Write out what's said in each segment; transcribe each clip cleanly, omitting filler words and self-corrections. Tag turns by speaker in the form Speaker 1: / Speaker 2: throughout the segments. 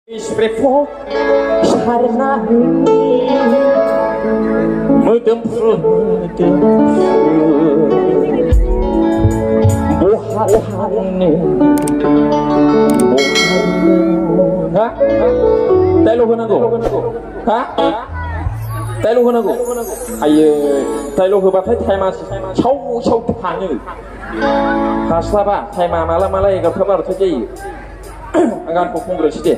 Speaker 1: Isprefo karena medempur bohane ha telo honago ha telo honago ayo telo hobaथाय टाइमा साव थाङो हास्लाबा टाइमा माला एगार'था बार'था जायो आं गानखौ खनग्रोनोसै दे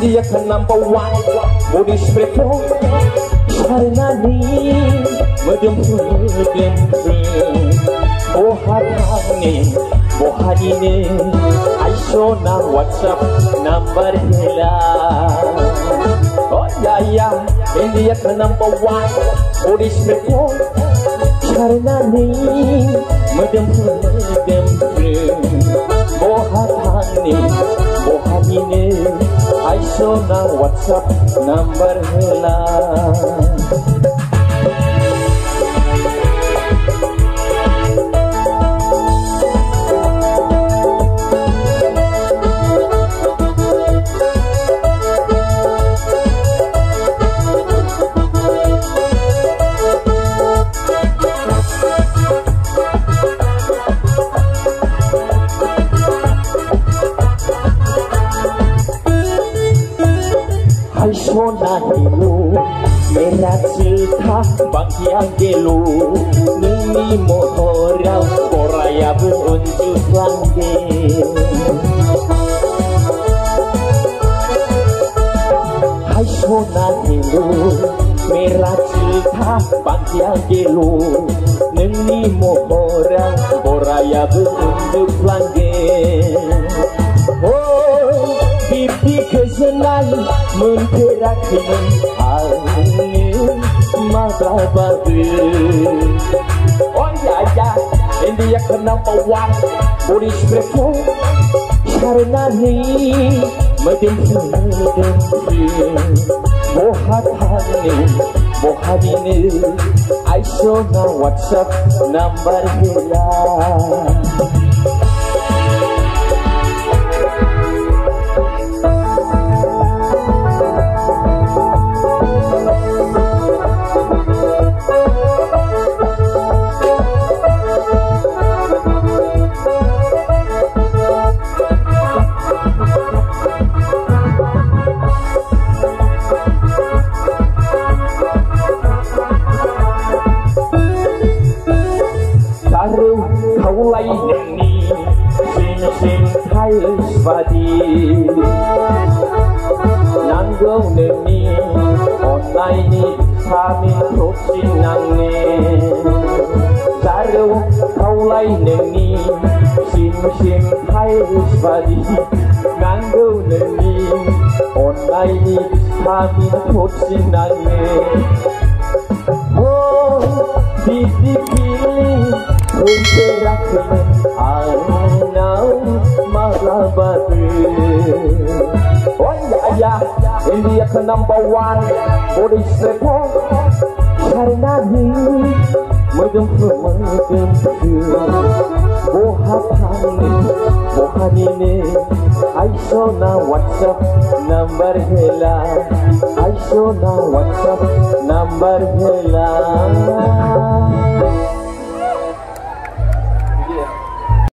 Speaker 1: India kan number one body spray pro karena ni medempur oh hari aiso na WhatsApp number hela oh ya India kan number one body spray pro karena ni medempur oh hari aiso na WhatsApp number hela Sona hilu merah cinta bagian gelu nini motorau koraya berunjuk langge Hai sona hilu merah cinta bagian gelu nini motorau koraya berunjuk langge Bibi kesenang menggerakkan angin mata batu oh ya India kan number one body spray pro karena ni medempur bohane aiso na WhatsApp number hela kau lain ni sing hai svadi nanggau nemi online ni kami proksi nangne taruh kau lain ni sing hai svadi nanggau nemi online ni kami proksi nangne oh dipilih Menggerakkan anau malah batu oh ya India kan number one body spray pro karena ni medempur bohane aiso na WhatsApp number hela aiso na WhatsApp number hela